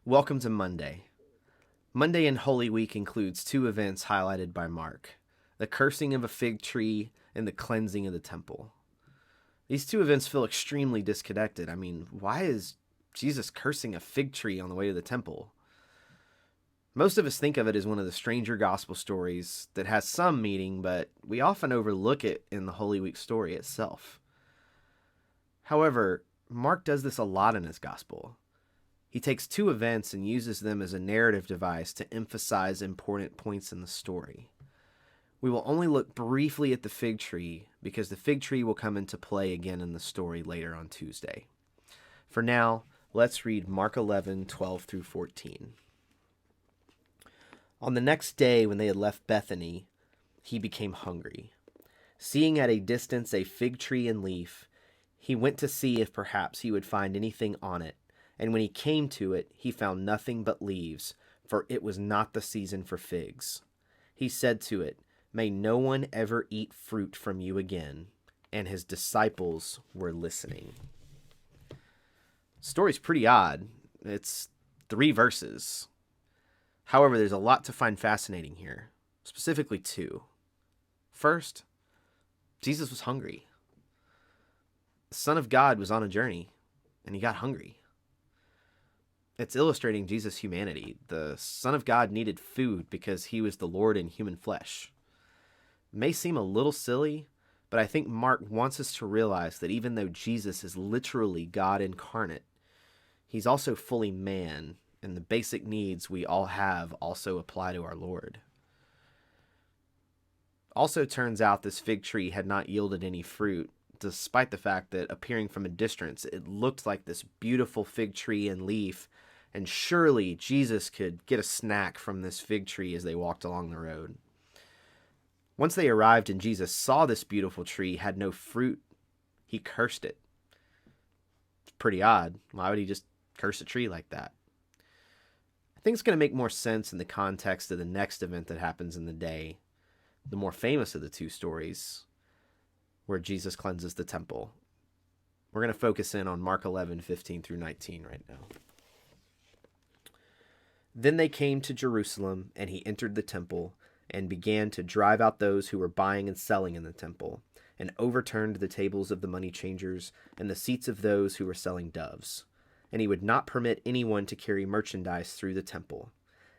Welcome to Monday. Monday in Holy Week includes two events highlighted by Mark: the cursing of a fig tree and the cleansing of the temple. These two events feel extremely disconnected. Why is Jesus cursing a fig tree on the way to the temple? Most of us think of it as one of the stranger gospel stories that has some meaning, but we often overlook it in the Holy Week story itself. However, Mark does this a lot in his gospel. He takes two events and uses them as a narrative device to emphasize important points in the story. We will only look briefly at the fig tree because the fig tree will come into play again in the story later on Tuesday. For now, let's read Mark 11:12 through 14. On the next day, when they had left Bethany, he became hungry. Seeing at a distance a fig tree in leaf, he went to see if perhaps he would find anything on it. And when he came to it, he found nothing but leaves, for it was not the season for figs. He said to it, "May no one ever eat fruit from you again." And his disciples were listening. The story's pretty odd. It's 3 verses. However, there's a lot to find fascinating here, specifically 2. First, Jesus was hungry. The Son of God was on a journey, and he got hungry. It's illustrating Jesus' humanity. The Son of God needed food because he was the Lord in human flesh. It may seem a little silly, but I think Mark wants us to realize that even though Jesus is literally God incarnate, he's also fully man, and the basic needs we all have also apply to our Lord. Also turns out this fig tree had not yielded any fruit, despite the fact that appearing from a distance, it looked like this beautiful fig tree and leaf, and surely Jesus could get a snack from this fig tree as they walked along the road. Once they arrived and Jesus saw this beautiful tree had no fruit, he cursed it. It's pretty odd. Why would he just curse a tree like that? I think it's going to make more sense in the context of the next event that happens in the day, the more famous of the 2 stories, where Jesus cleanses the temple. We're going to focus in on Mark 11:15 through 19 right now. Then they came to Jerusalem, and he entered the temple and began to drive out those who were buying and selling in the temple, and overturned the tables of the money changers and the seats of those who were selling doves. And he would not permit anyone to carry merchandise through the temple.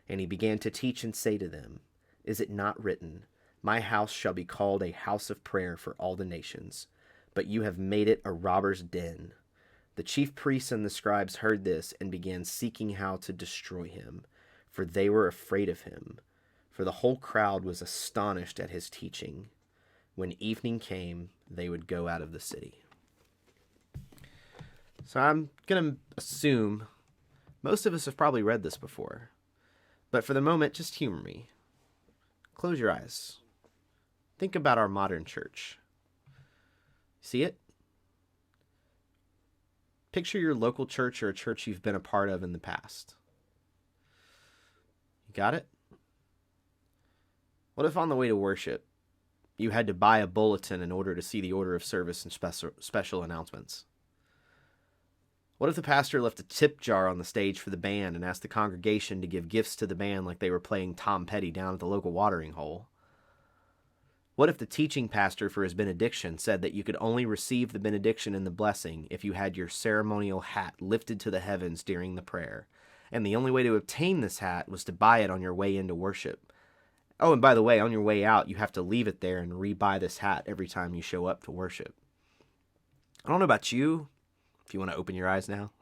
And he began to teach and say to them, "Is it not written, 'My house shall be called a house of prayer for all the nations'? But you have made it a robber's den." The chief priests and the scribes heard this and began seeking how to destroy him, for they were afraid of him. For the whole crowd was astonished at his teaching. When evening came, they would go out of the city. So I'm going to assume most of us have probably read this before. But for the moment, just humor me. Close your eyes. Think about our modern church. See it? Picture your local church or a church you've been a part of in the past. You got it? What if on the way to worship, you had to buy a bulletin in order to see the order of service and special announcements? What if the pastor left a tip jar on the stage for the band and asked the congregation to give gifts to the band like they were playing Tom Petty down at the local watering hole? What if the teaching pastor for his benediction said that you could only receive the benediction and the blessing if you had your ceremonial hat lifted to the heavens during the prayer, and the only way to obtain this hat was to buy it on your way into worship? Oh, and by the way, on your way out, you have to leave it there and re-buy this hat every time you show up to worship. I don't know about you, if you want to open your eyes now,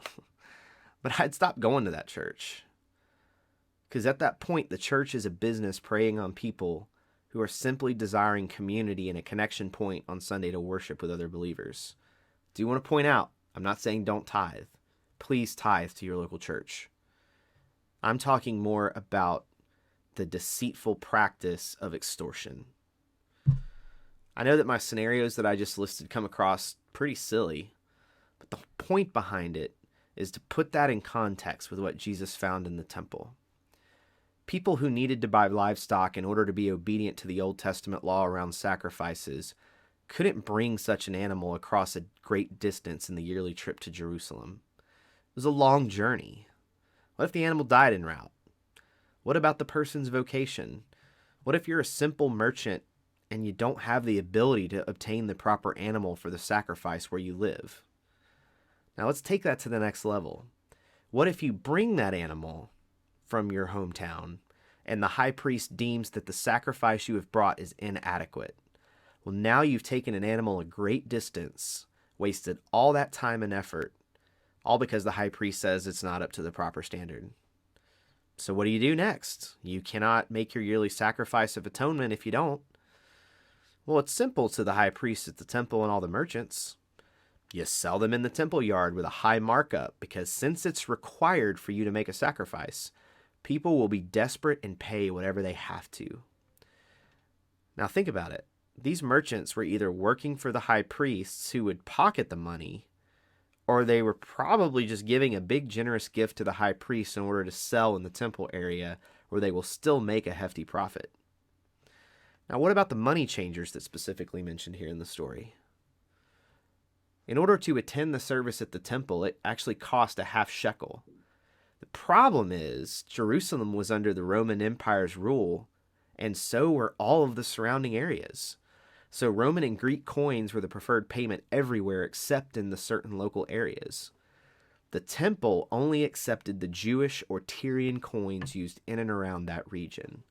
but I'd stop going to that church. Because at that point, the church is a business preying on people who are simply desiring community and a connection point on Sunday to worship with other believers. Do you want to point out, I'm not saying don't tithe. Please tithe to your local church. I'm talking more about the deceitful practice of extortion. I know that my scenarios that I just listed come across pretty silly, but the point behind it is to put that in context with what Jesus found in the temple. People who needed to buy livestock in order to be obedient to the Old Testament law around sacrifices couldn't bring such an animal across a great distance in the yearly trip to Jerusalem. It was a long journey. What if the animal died en route? What about the person's vocation? What if you're a simple merchant and you don't have the ability to obtain the proper animal for the sacrifice where you live? Now let's take that to the next level. What if you bring that animal from your hometown and the high priest deems that the sacrifice you have brought is inadequate? Well, now you've taken an animal a great distance, wasted all that time and effort, all because the high priest says it's not up to the proper standard. So what do you do next? You cannot make your yearly sacrifice of atonement if you don't. Well, it's simple to the high priest at the temple and all the merchants. You sell them in the temple yard with a high markup, because since it's required for you to make a sacrifice, people will be desperate and pay whatever they have to. Now think about it. These merchants were either working for the high priests who would pocket the money, or they were probably just giving a big generous gift to the high priest in order to sell in the temple area where they will still make a hefty profit. Now, what about the money changers that's specifically mentioned here in the story? In order to attend the service at the temple, it actually cost a half shekel. The problem is, Jerusalem was under the Roman Empire's rule, and so were all of the surrounding areas. So Roman and Greek coins were the preferred payment everywhere except in the certain local areas. The temple only accepted the Jewish or Tyrian coins used in and around that region.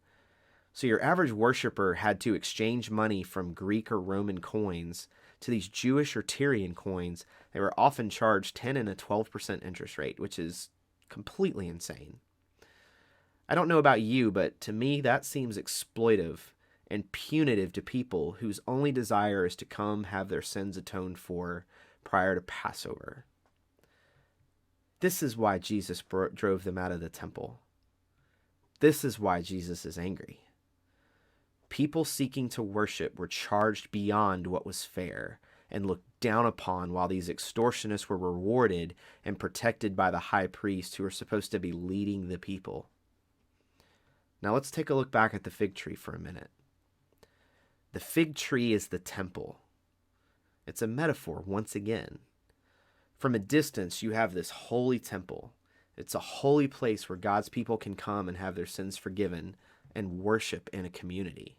So your average worshiper had to exchange money from Greek or Roman coins to these Jewish or Tyrian coins. They were often charged 10 and a 12% interest rate, which is completely insane. I don't know about you, but to me that seems exploitive and punitive to people whose only desire is to come have their sins atoned for prior to Passover. This is why Jesus drove them out of the temple. This is why Jesus is angry. People seeking to worship were charged beyond what was fair and looked down upon, while these extortionists were rewarded and protected by the high priest who were supposed to be leading the people. Now let's take a look back at the fig tree for a minute. The fig tree is the temple. It's a metaphor once again. From a distance, you have this holy temple. It's a holy place where God's people can come and have their sins forgiven and worship in a community.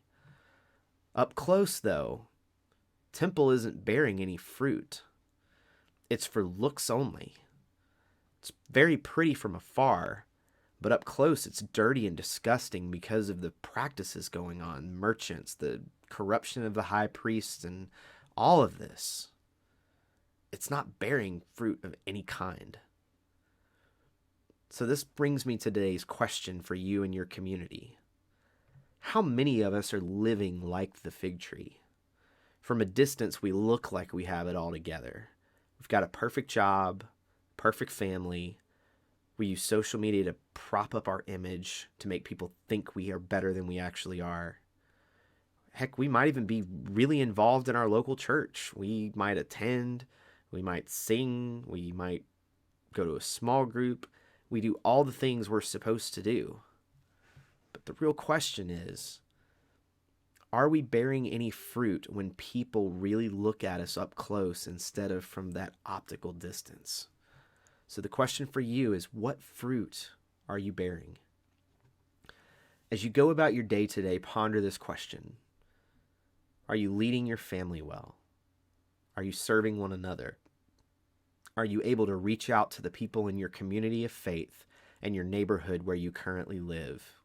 Up close, though, temple isn't bearing any fruit. It's for looks only. It's very pretty from afar, but up close it's dirty and disgusting because of the practices going on, merchants, the corruption of the high priests, and all of this. It's not bearing fruit of any kind. So this brings me to today's question for you and your community. How many of us are living like the fig tree? From a distance, we look like we have it all together. We've got a perfect job, perfect family. We use social media to prop up our image to make people think we are better than we actually are. Heck, we might even be really involved in our local church. We might attend, we might sing, we might go to a small group. We do all the things we're supposed to do. But the real question is, are we bearing any fruit when people really look at us up close instead of from that optical distance? So the question for you is, what fruit are you bearing? As you go about your day today, ponder this question. Are you leading your family well? Are you serving one another? Are you able to reach out to the people in your community of faith and your neighborhood where you currently live?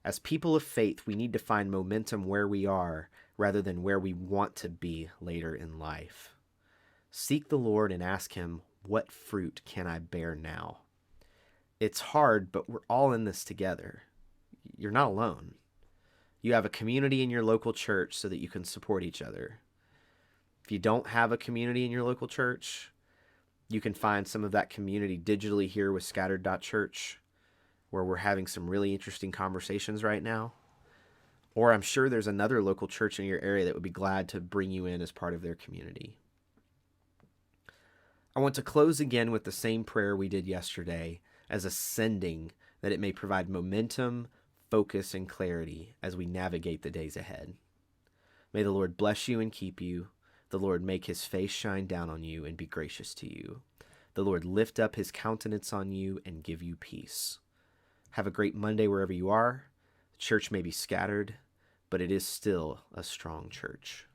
As people of faith, we need to find momentum where we are rather than where we want to be later in life. Seek the Lord and ask Him, what fruit can I bear now? It's hard, but we're all in this together. You're not alone. You have a community in your local church so that you can support each other. If you don't have a community in your local church, you can find some of that community digitally here with Scattered.Church, where we're having some really interesting conversations right now. Or I'm sure there's another local church in your area that would be glad to bring you in as part of their community. I want to close again with the same prayer we did yesterday as a sending, that it may provide momentum, focus, and clarity as we navigate the days ahead. May the Lord bless you and keep you. The Lord make His face shine down on you and be gracious to you. The Lord lift up his countenance on you and give you peace. Have a great Monday wherever you are. The church may be scattered, but it is still a strong church.